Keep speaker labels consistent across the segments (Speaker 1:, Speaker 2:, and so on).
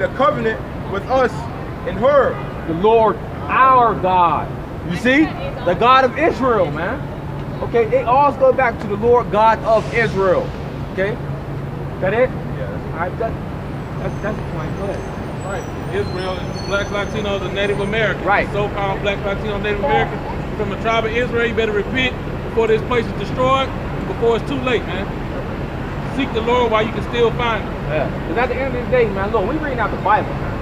Speaker 1: the covenant with us in her.
Speaker 2: The Lord our God. You see? The God of Israel, man. Okay, it all goes back to the Lord God of Israel. Okay? That it?
Speaker 1: Yeah.
Speaker 2: Alright, that's the point. Go ahead.
Speaker 3: Right. Israel is Black Latinos and Native Americans.
Speaker 2: Right.
Speaker 3: So-called Black Latino Native Americans from the tribe of Israel. You better repent before this place is destroyed, before it's too late, man. Seek the Lord while you can still find him.
Speaker 2: Yeah. Because at the end of the day, man, look, we reading out the Bible, man.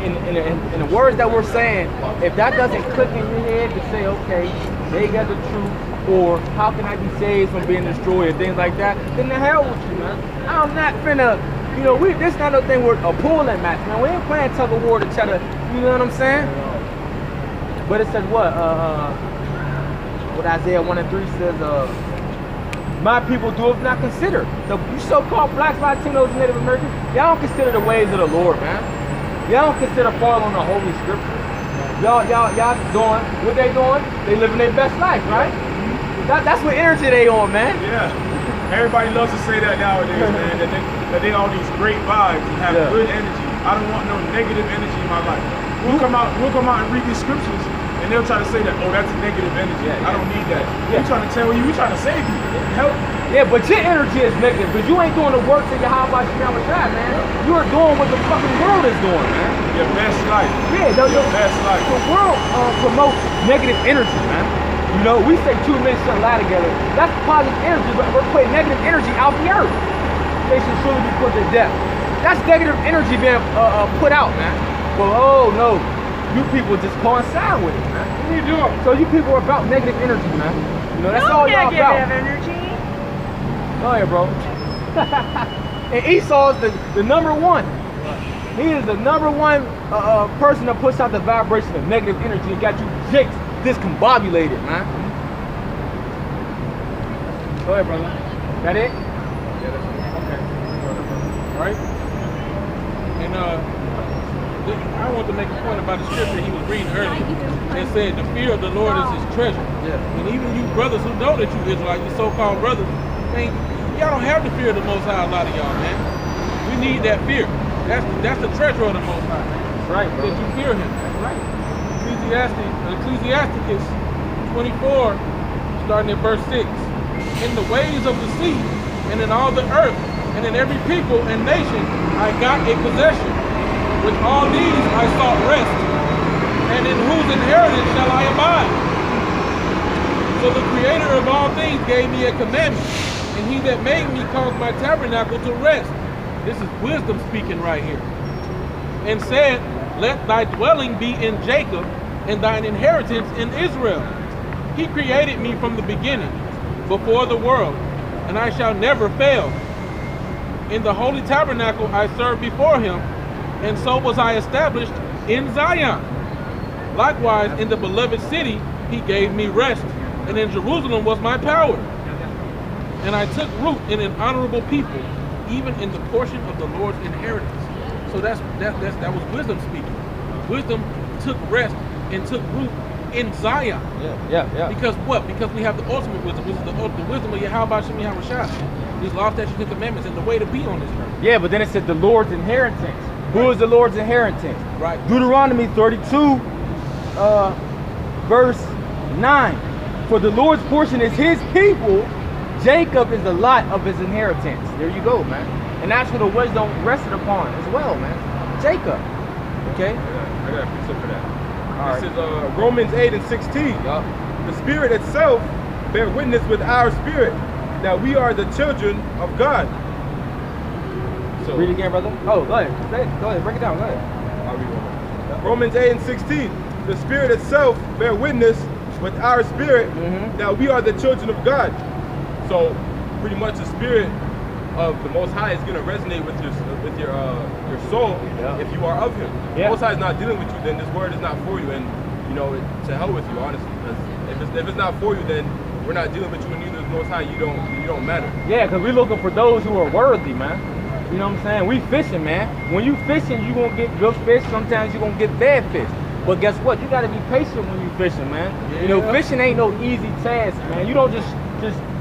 Speaker 2: In the words that we're saying, if that doesn't click in your head to say, okay, they got the truth, or how can I be saved from being destroyed, and things like that, then the hell with you, man. I'm not finna, you know, this not no thing with a pulling match, man. We ain't playing tug of war to try to, you know what I'm saying? But it says what? What Isaiah 1:3 says, my people do not consider. You so-called Blacks, Latinos, and Native Americans, y'all don't consider the ways of the Lord, man. Y'all don't consider following the Holy Scriptures. Y'all doing what they doing? They living their best life, right? That's what energy they on, man.
Speaker 1: Yeah. Everybody loves to say that nowadays, man. That they all these great vibes and have good energy. I don't want no negative energy in my life. We'll come out and read these scriptures, and they'll try to say that, oh, that's negative energy. I don't need that. We're trying to tell you, we're trying to save you, help you.
Speaker 2: Yeah, but your energy is negative because you ain't doing the work to your how about you shot, man. You are doing what the fucking world is doing, man.
Speaker 1: Your best life.
Speaker 2: Yeah,
Speaker 1: your best life.
Speaker 2: The world promotes negative energy, man. You know, we say two men shouldn't lie together. That's positive energy, but we're putting negative energy out the earth. They should surely be put to death. That's negative energy being put out, man. But oh no, you people just coincide with it, man.
Speaker 1: What are you doing?
Speaker 2: So you people are about negative energy, man. You know, that's all y'all about.
Speaker 4: Negative energy.
Speaker 2: Go ahead, bro. And Esau is the number one. He is the number one person that puts out the vibration of negative energy and got you jigs discombobulated, man. Go ahead, brother. That it?
Speaker 1: Yeah, that's it.
Speaker 2: Okay.
Speaker 3: Right? And I want to make a point about the scripture he was reading earlier. It said the fear of the Lord is his treasure.
Speaker 2: Yeah.
Speaker 3: And even you brothers who know that you Israelites, you so-called brothers, man, y'all don't have the fear of the Most High, a lot of y'all, man. We need that fear. That's the treasure of the Most High.
Speaker 2: That's right, bro.
Speaker 3: That you fear him.
Speaker 2: That's right.
Speaker 3: Ecclesiasticus 24, starting at verse 6. In the ways of the sea, and in all the earth, and in every people and nation, I got a possession. With all these I sought rest, and in whose inheritance shall I abide? So the Creator of all things gave me a commandment, and he that made me caused my tabernacle to rest. This is wisdom speaking right here. And said, let thy dwelling be in Jacob, and thine inheritance in Israel. He created me from the beginning, before the world, and I shall never fail. In the holy tabernacle I served before him, and so was I established in Zion. Likewise, in the beloved city he gave me rest, and in Jerusalem was my power. And I took root in an honorable people, even in the portion of the Lord's inheritance. So that was wisdom speaking. Wisdom took rest and took root in Zion.
Speaker 2: Yeah.
Speaker 3: Because what? Because we have the ultimate wisdom, which is the wisdom of Yahweh Shem Yahweh Shai. These law, statutes, and commandments, and the way to be on this earth.
Speaker 2: Yeah, but then it said the Lord's inheritance. Who is the Lord's inheritance?
Speaker 3: Right.
Speaker 2: Deuteronomy 32, verse 9. For the Lord's portion is his people. Jacob is the lot of his inheritance. There you go, man. And that's where the wisdom rested upon as well, man. Jacob. Okay?
Speaker 1: I got a precept for that.
Speaker 2: All
Speaker 1: This is Romans 8:16.
Speaker 2: Yup.
Speaker 1: The Spirit itself bear witness with our spirit that we are the children of God. So,
Speaker 2: Read it again, brother. Oh, go ahead. Go ahead. Break it down. Go ahead.
Speaker 1: I'll read one. Romans 8:16. The Spirit itself bear witness with our spirit that we are the children of God. So, pretty much the Spirit of the Most High is going to resonate with your soul if you are of Him. The Most High is not dealing with you, then this word is not for you, and you know, to hell with you, honestly. Because if it's not for you, then we're not dealing with you, and neither is the Most High. You don't matter.
Speaker 2: Yeah, because we're looking for those who are worthy, man. You know what I'm saying? We fishing, man. When you fishing, you gonna get good fish. Sometimes you gonna get bad fish. But guess what? You gotta be patient when you fishing, man.
Speaker 3: Yeah.
Speaker 2: You know, fishing ain't no easy task, man. You don't just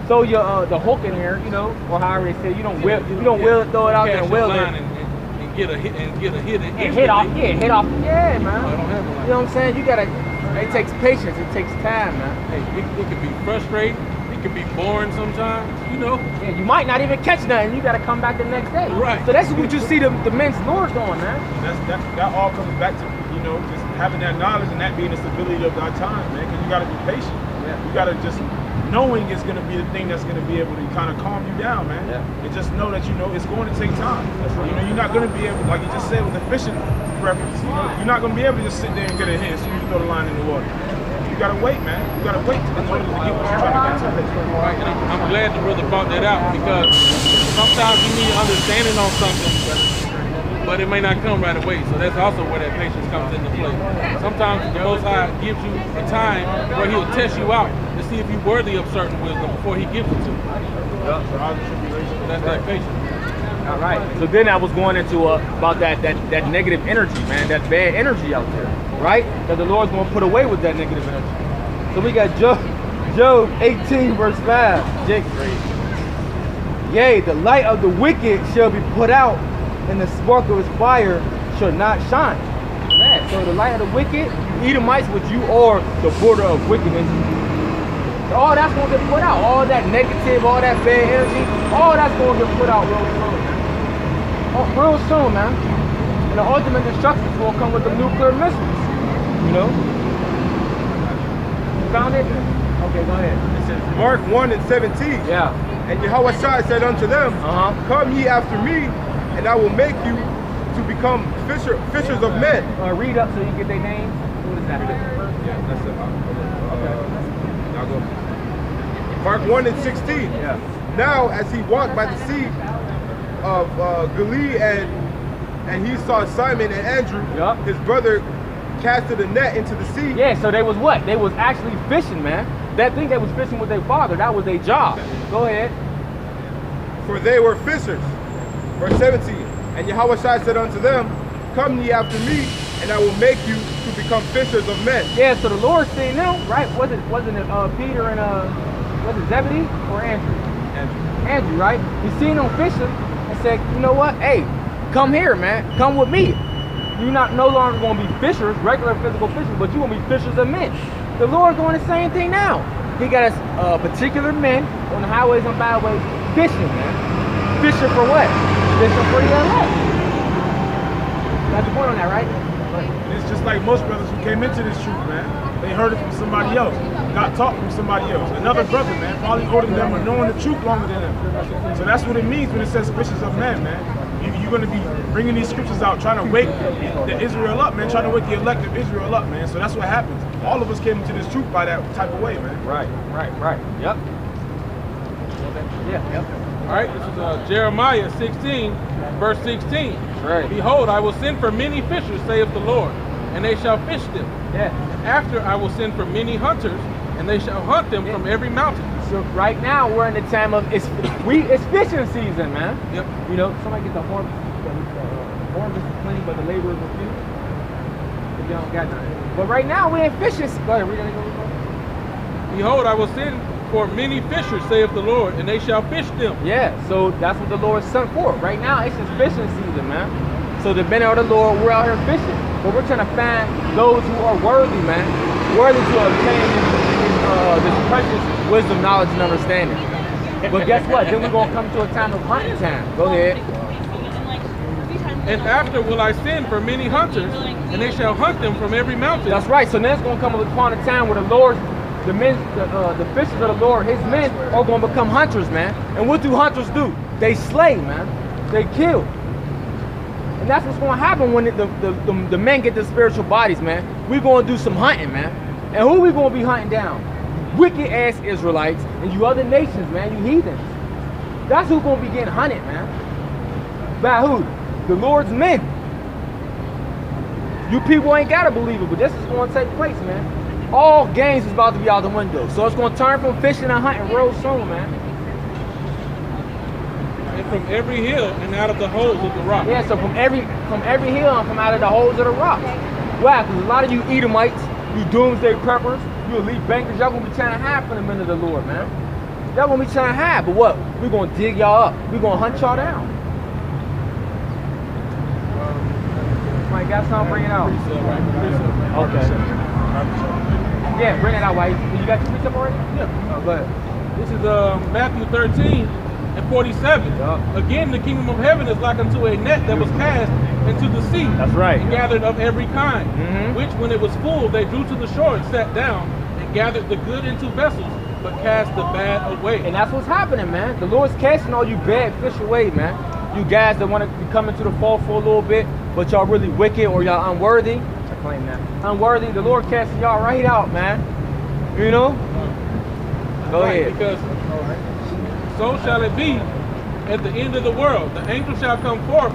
Speaker 2: throw your the hook in there, you know, or however they say. You don't throw it out there and wheel it.
Speaker 3: And get a hit and
Speaker 2: hit off, man.
Speaker 3: I don't have one like
Speaker 2: You know what I'm saying? You gotta. It takes patience. It takes time, man.
Speaker 3: Hey, it can be frustrating. It can be boring sometimes. You know.
Speaker 2: Yeah, you might not even catch nothing. You gotta come back the next day.
Speaker 3: Right.
Speaker 2: So that's what you see the men's lures doing, man.
Speaker 1: That all comes back to, you know, just having that knowledge and that being the stability of our time, man. Because you gotta be patient.
Speaker 2: Yeah.
Speaker 1: You gotta just knowing it's gonna be the thing that's gonna be able to kind of calm you down, man.
Speaker 2: Yeah.
Speaker 1: And just know that, you know, it's going to take time.
Speaker 2: That's right.
Speaker 1: You know, you're not gonna be able, like you just said with the fishing reference, you know, you're not gonna be able to just sit there and get a hit as soon as you throw the line in the water. You gotta wait, man. You gotta wait in order to get what you're trying to get to.
Speaker 3: Right, and I'm glad the brother brought that out, because sometimes you need understanding on something, but it may not come right away. So that's also where that patience comes into play. Sometimes the Most High gives you a time where He'll test you out to see if you're worthy of certain wisdom before He gives it to you.
Speaker 1: Yeah, so
Speaker 3: That's that patience.
Speaker 2: All right. So then I was going into about that negative energy, man, that bad energy out there, right? That the Lord's going to put away with that negative energy. So we got Job 18 verse 5. Jake, yea, the light of the wicked shall be put out, and the spark of his fire shall not shine. Man, so the light of the wicked, Edomites, which you are the border of wickedness, all that's going to get put out. All that negative, all that bad energy, all that's going to get put out real soon. Oh, real soon, man. And the ultimate destruction is going to come with the nuclear missiles. You know? You found it? Okay, go ahead.
Speaker 1: It says Mark 1:17.
Speaker 2: Yeah.
Speaker 1: And Yahweh said unto them, Come ye after me, and I will make you to become fishers of men.
Speaker 2: Read up so you get their names. What is that?
Speaker 1: Yeah, that's it.
Speaker 2: Okay.
Speaker 1: Now go. Mark 1:16.
Speaker 2: Yeah.
Speaker 1: Now as he walked by the sea of Galilee, and he saw Simon and Andrew, his brother, casted a net into the sea.
Speaker 2: Yeah, so they was what? They was actually fishing, man. That thing they was fishing with their father, that was their job. Go ahead.
Speaker 1: For they were fishers. Verse 17. And Yahweh said unto them, Come ye after me, and I will make you to become fishers of men.
Speaker 2: Yeah, so the Lord seen them, right? Wasn't it Peter and was it Zebedee or Andrew? Andrew, right? He seen them fishing and said, you know what? Hey, come here, man. Come with me. You're no longer going to be fishers, regular physical fishers, but you're going to be fishers of men. The Lord's doing the same thing now. He got us particular men on the highways and byways fishing, man. Fishing for what? Fishing for the elect. Got the point on that, right?
Speaker 1: And it's just like most brothers who came into this truth, man. They heard it from somebody else, got taught from somebody else. Another brother, man, probably older than them or knowing the truth longer than them. So that's what it means when it says fishers of men, man. You're going to be bringing these scriptures out, trying to wake the Israel up, man, trying to wake the elect of Israel up, man. So that's what happens. All of us came into this truth by that type of way, man.
Speaker 2: Right. Yep. Yeah, yep.
Speaker 3: All right, this is Jeremiah 16, verse 16.
Speaker 2: Right.
Speaker 3: Behold, I will send for many fishers, saith the Lord, and they shall fish them.
Speaker 2: Yeah.
Speaker 3: After I will send for many hunters, and they shall hunt them from every mountain.
Speaker 2: So right now we're in the time of it's fishing season, man.
Speaker 3: Yep.
Speaker 2: You know, somebody get the harvest. The harvest is plenty, but the laborers are few. If you don't got nothing. But right now we're in fishing. Go ahead, read it.
Speaker 3: Behold, I will send for many fishers, saith the Lord, and they shall fish them.
Speaker 2: Yeah. So that's what the Lord sent for. Right now it's just fishing season, man. So the men of the Lord, we're out here fishing, but we're trying to find those who are worthy, man, worthy to obtain this precious wisdom, knowledge, and understanding. But guess what? Then we're going to come to a time of hunting time. Go ahead.
Speaker 3: And after will I send for many hunters, and they shall hunt them from every mountain.
Speaker 2: That's right. So then it's going to come upon a time where the Lord, the fishers of the Lord, his men are going to become hunters, man. And what do hunters do? They slay, man. They kill. And that's what's going to happen when the men get their spiritual bodies, man. We're going to do some hunting, man. And who we going to be hunting down? Wicked ass Israelites and you other nations, man, you heathens. That's who's going to be getting hunted, man. By who? The Lord's men. You people ain't got to believe it, but this is going to take place, man. All games is about to be out the window. So it's going to turn from fishing and hunting real soon, man.
Speaker 3: And from every hill and out of the holes of the rock.
Speaker 2: Yeah, so from every hill and from out of the holes of the rock. Why? Because a lot of you Edomites, you doomsday preppers, you elite bankers, y'all gonna be trying to hide from the men of the Lord, man. Y'all gonna be trying to hide, but what? We're gonna dig y'all up. We're gonna hunt y'all down. got something, bring it out.
Speaker 3: Precept, right? Precept, right?
Speaker 2: Okay. Yeah, bring it out, White. You got your precept already?
Speaker 3: Yeah.
Speaker 2: Oh, go ahead.
Speaker 3: This is Matthew 13:47.
Speaker 2: Yup.
Speaker 3: Again, the kingdom of heaven is like unto a net that was cast into the sea.
Speaker 2: That's right.
Speaker 3: And gathered of every kind,
Speaker 2: Mhm.
Speaker 3: which when it was full, they drew to the shore and sat down and gathered the good into vessels, but cast the bad away.
Speaker 2: And that's what's happening, man. The Lord's casting all you bad fish away, man. You guys that want to be coming to the fold for a little bit, but y'all really wicked or y'all unworthy. I claim that. Unworthy, the Lord casting y'all right out, man. You know? Go
Speaker 3: Right,
Speaker 2: ahead.
Speaker 3: Because so shall it be at the end of the world. The angel shall come forth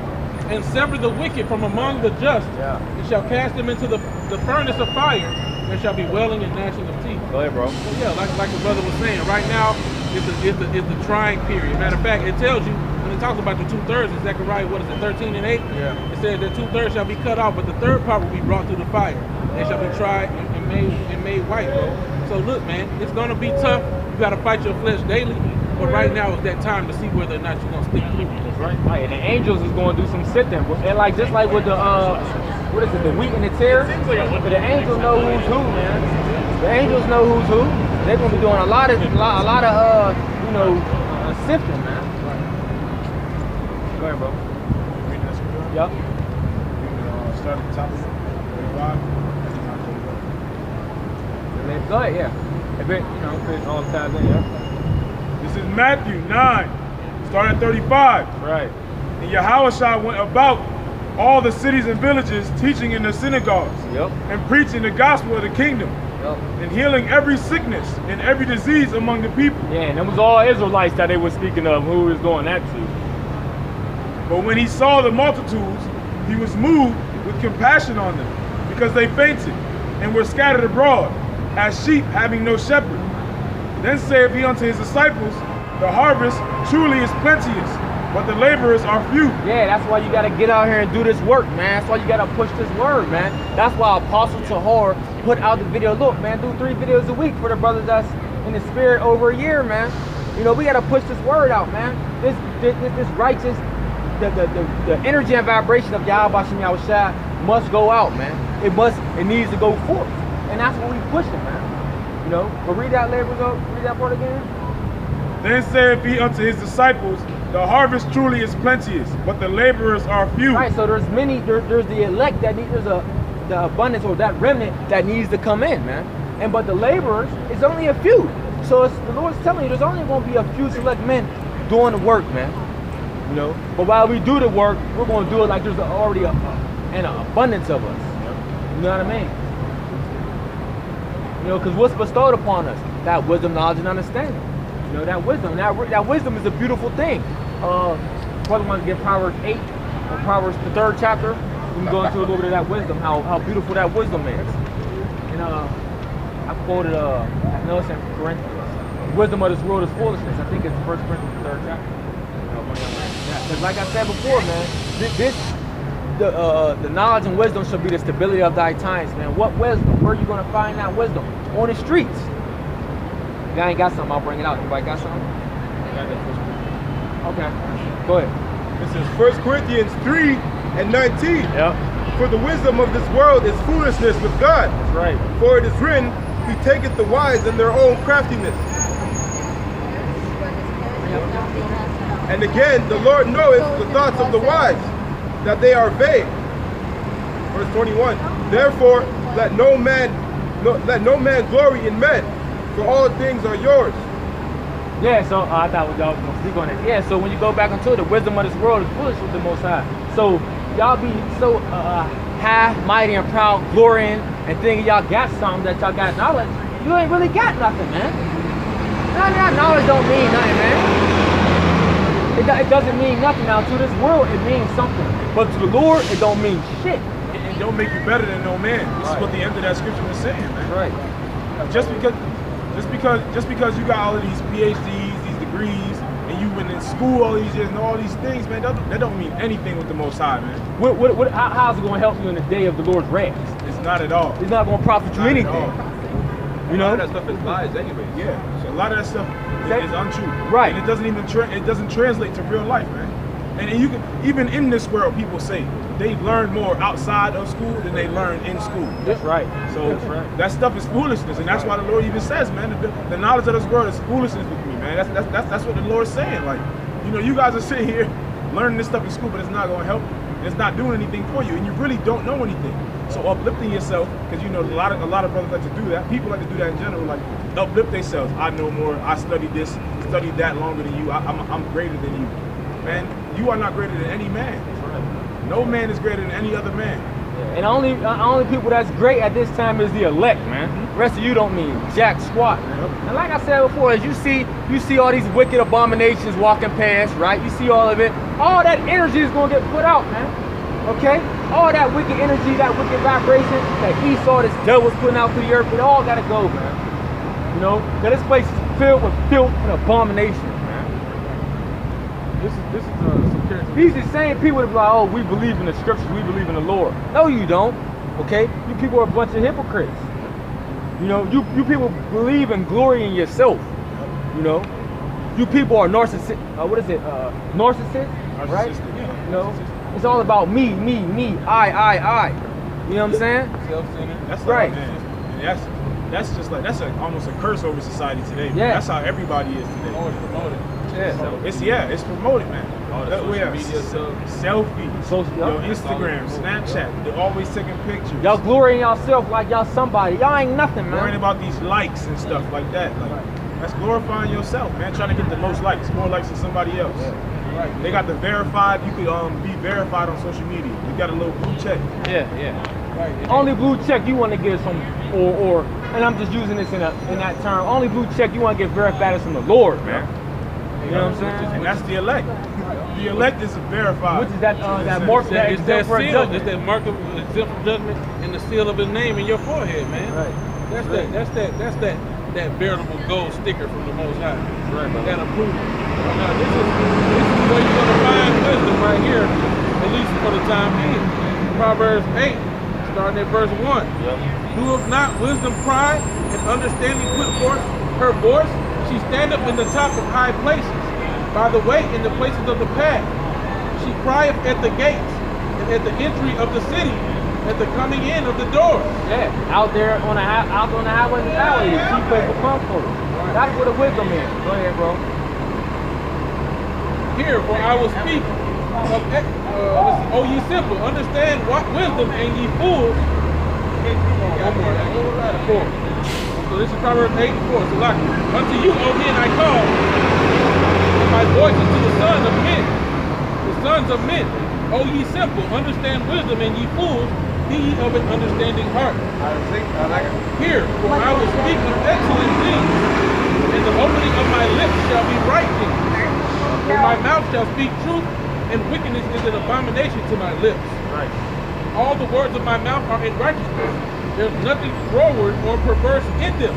Speaker 3: and sever the wicked from among the just,
Speaker 2: Yeah.
Speaker 3: and shall cast them into the furnace of fire, and shall be wailing and gnashing of teeth.
Speaker 2: Go ahead, bro.
Speaker 3: So yeah, like the brother was saying, right now is the trying period. Matter of fact, it tells you when it talks about the 2/3 in Zechariah, what is it, 13:8?
Speaker 2: Yeah.
Speaker 3: It says that 2/3 shall be cut off, but the third part will be brought through the fire. They shall be tried and made white, bro. So look, man, it's gonna be tough. You gotta fight your flesh daily. But right now is that time to see whether or not you're gonna stick through.
Speaker 2: Right. Right. And the angels is going to do some sifting. And like just like with the what is it, the wheat and the tare? But the angels know who's who, man. The angels know who's who. They're gonna be doing a lot of sifting, man. Go ahead, bro. Yep.
Speaker 1: Start at the top of it. 35.
Speaker 2: Go ahead, yeah. If it, if it's all tabs in, yeah.
Speaker 1: This is Matthew 9, starting at 35.
Speaker 2: Right.
Speaker 1: And Yahushua went about all the cities and villages, teaching in the synagogues,
Speaker 2: Yep.
Speaker 1: and preaching the gospel of the kingdom,
Speaker 2: Yep.
Speaker 1: and healing every sickness and every disease among the people.
Speaker 2: Yeah, and it was all Israelites that they were speaking of, who was doing that to.
Speaker 1: But when he saw the multitudes, he was moved with compassion on them, because they fainted and were scattered abroad, as sheep having no shepherd. Then saith he unto his disciples, the harvest truly is plenteous, but the laborers are few.
Speaker 2: Yeah, that's why you gotta get out here and do this work, man. That's why you gotta push this word, man. That's why Apostle Tahor put out the video. Look, man, do 3 videos a week for the brothers that's in the spirit over a year, man. You know, we gotta push this word out, man. This righteous, the energy and vibration of Yahweh Bashem Yahushua must go out, man. It needs to go forth. And that's what we pushing, man. You know, but read that part again.
Speaker 1: Then saith he unto his disciples, the harvest truly is plenteous, but the laborers are few.
Speaker 2: Right, so there's the elect that need, the abundance or that remnant that needs to come in, man. But the laborers is only a few. So the Lord's telling you there's only going to be a few select men doing the work, man. You know, but while we do the work, we're going to do it like there's already an abundance of us. You know what I mean? You know, because what's bestowed upon us? That wisdom, knowledge, and understanding. You know, that wisdom. That wisdom is a beautiful thing. Brother wants to get Proverbs 8, or Proverbs the 3rd chapter. We can go into a little bit of that wisdom, how beautiful that wisdom is. And I quoted, I know it's in Corinthians. The wisdom of this world is foolishness. I think it's 1 Corinthians the 3rd chapter. Because like I said before, man, the knowledge and wisdom should be the stability of thy times, man. What wisdom? Where are you going to find that wisdom? On the streets. If I ain't got something, I'll bring it out. Anybody got something? Okay. Go ahead.
Speaker 1: This is 1 Corinthians 3 and 19.
Speaker 2: Yep.
Speaker 1: For the wisdom of this world is foolishness with God.
Speaker 2: That's right.
Speaker 1: For it is written, he taketh the wise in their own craftiness. And again, the Lord knoweth the thoughts of the wise, that they are vain. Verse 21. Therefore, let no man glory in men, for all things are yours.
Speaker 2: Yeah, so I thought y'all was gonna speak on it. Yeah, so when you go back into it, the wisdom of this world is foolish with the Most High. So y'all be so high, mighty, and proud, glorying, and thinking y'all got something, that y'all got knowledge. You ain't really got nothing, man. That knowledge don't mean nothing, man. It doesn't mean nothing. Now to this world, it means something, but to the Lord, it don't mean shit.
Speaker 1: It don't make you better than no man. This is what the end of that scripture was saying, man.
Speaker 2: Right.
Speaker 1: Just because you got all of these PhDs, these degrees, and you've been in school all these years and all these things, man, that don't mean anything with the Most High, man.
Speaker 2: How's it going to help you in the day of the Lord's wrath?
Speaker 1: It's not at all.
Speaker 2: It's not going to profit you anything. You know?
Speaker 1: A lot of that stuff is lies anyway. Yeah. So a lot of that stuff is untrue.
Speaker 2: Right.
Speaker 1: And it doesn't translate to real life, man.
Speaker 4: And you can, even in this world, people say they learn more outside of school than they learn in school.
Speaker 2: That's right.
Speaker 4: So that stuff is foolishness, and that's why the Lord even says, man, the knowledge of this world is foolishness with me, man. That's what the Lord's saying. Like, you know, you guys are sitting here learning this stuff in school, but it's not gonna help you. It's not doing anything for you, and you really don't know anything. So uplifting yourself, because you know a lot of brothers like to do that. People like to do that in general, like uplift themselves. I know more. I studied this, studied that longer than you. I'm greater than you, man. You are not greater than any man. No man is greater than any other man.
Speaker 2: And only people that's great at this time is the elect, man. The rest of you don't mean jack squat, man. And like I said before, as you see all these wicked abominations walking past, right? You see all of it. All that energy is gonna get put out, man. Okay? All that wicked energy, that wicked vibration that Esau, this devil's putting out to the earth, it all gotta go, man. You know? Cause this place is filled with filth and abomination.
Speaker 3: This is some character.
Speaker 2: These are the same people that be like, oh, we believe in the scriptures, we believe in the Lord. No, you don't. Okay? You people are a bunch of hypocrites. You know, you people believe and glory in yourself. You know? You people are narcissistic. What is it? Narcissist? Right?
Speaker 4: Yeah.
Speaker 2: You know? It's all about me, I. You know what I'm saying?
Speaker 3: Self-centered.
Speaker 4: That's
Speaker 2: right.
Speaker 4: Man. That's just like almost a curse over society today. Man.
Speaker 2: Yeah.
Speaker 4: That's how everybody is today.
Speaker 3: Promoted.
Speaker 2: Yeah.
Speaker 4: So it's promoted, man.
Speaker 3: All the
Speaker 4: We have
Speaker 3: social media
Speaker 4: selfies, Instagram, Snapchat. They're always taking pictures.
Speaker 2: Y'all glory in yourself like y'all somebody. Y'all ain't nothing, man.
Speaker 4: worrying about these likes and stuff like that. Like, that's glorifying yourself, man. Trying to get the most likes, more likes than somebody else.
Speaker 3: Right.
Speaker 4: They got the verified. You could be verified on social media. You got a little blue check.
Speaker 2: Yeah.
Speaker 3: Right.
Speaker 2: Only blue check you want to get is from, or, and I'm just using this in that term. Only blue check you want to get verified is from the Lord, man. You know what I'm saying?
Speaker 4: And that's the elect. The elect is verified.
Speaker 2: Which is that mark that
Speaker 3: It's that
Speaker 2: for a
Speaker 3: seal.
Speaker 2: judgment.
Speaker 3: It's that mark of exempt from judgment and the seal of his name in your forehead, man.
Speaker 2: Right.
Speaker 3: That's that veritable gold sticker from the Most High.
Speaker 2: Right, brother.
Speaker 3: That approval. Now this is where you're gonna find wisdom right here, at least for the time being. Proverbs 8, starting at verse 1. Doeth not wisdom pride and understanding put forth her voice? She stand up in the top of high places, by the way in the places of the path. She crieth at the gates, and at the entry of the city, at the coming in of the doors.
Speaker 2: Yeah, out there on the highways and alleys, she plays for comfort. That's where the wisdom is. Go ahead, bro.
Speaker 3: Here, for I will speak of, O ye simple, understand what wisdom, and ye fools. So this is Proverbs 8 and 4. So like, unto you, O men, I call, and my voice is to the sons of men. The sons of men, O ye simple, understand wisdom, and ye fools, be ye of an understanding heart. Here, for I will speak of excellent things, and the opening of my lips shall be right things. For my mouth shall speak truth, and wickedness is an abomination to my lips.
Speaker 2: Right.
Speaker 3: All the words of my mouth are in righteousness. There's nothing froward or perverse in them.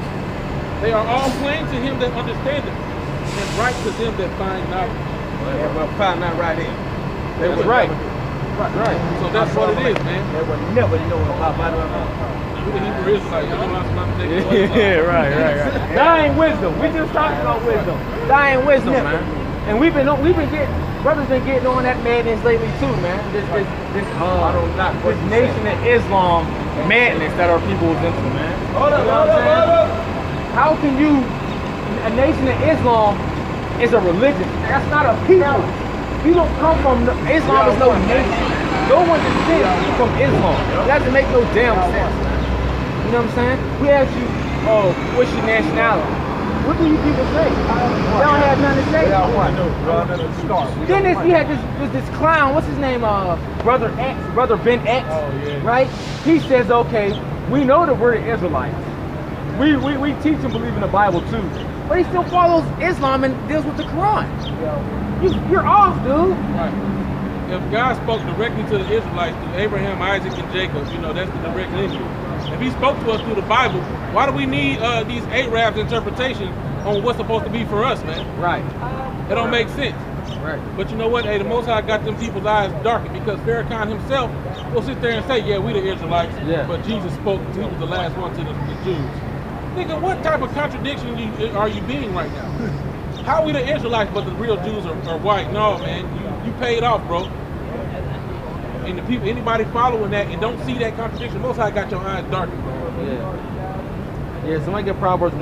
Speaker 3: They are all plain to him that understandeth, and right to them that find knowledge.
Speaker 5: Yeah, well, find that right in.
Speaker 2: That's right.
Speaker 3: Right. So that's what it is, man.
Speaker 5: They would never know about my
Speaker 3: We the Hebrew Israelites, you know what I'm saying?
Speaker 2: Yeah, right. That ain't wisdom. We just talking about wisdom. That ain't wisdom, man. And we've been getting, brothers been getting on that madness lately too, man. This Nation of Islam madness that our people is into, man.
Speaker 5: Hold up.
Speaker 2: How can you, a Nation of Islam is a religion. That's not a people. You don't come from, Islam is no nation. No one descends from Islam. It doesn't make no damn sense, man. You know what I'm saying? We ask you, what's your nationality? What do you people say? They don't have nothing to say. Then we had this clown, what's his name? Brother Ben X, right? He says, okay, we know that we're the Israelites. We teach and believe in the Bible too. But he still follows Islam and deals with the Quran. You're off, dude.
Speaker 3: Right. If God spoke directly to the Israelites through Abraham, Isaac, and Jacob, that's the direct lineage. If he spoke to us through the Bible, why do we need these Arabs' interpretation on what's supposed to be for us, man?
Speaker 2: Right.
Speaker 3: It don't make sense.
Speaker 2: Right.
Speaker 3: But you know what? Hey, the Most High got them people's eyes darkened because Farrakhan himself will sit there and say, yeah, we the Israelites, but Jesus spoke, he was the last one to the Jews. Nigga, what type of contradiction are you being right now? How are we the Israelites but the real Jews are white? No, man. you paid off, bro. And the people, anybody following that and don't see that contradiction, Most High got your eyes darkened, bro.
Speaker 2: Yeah. Yeah, somebody get Proverbs 1.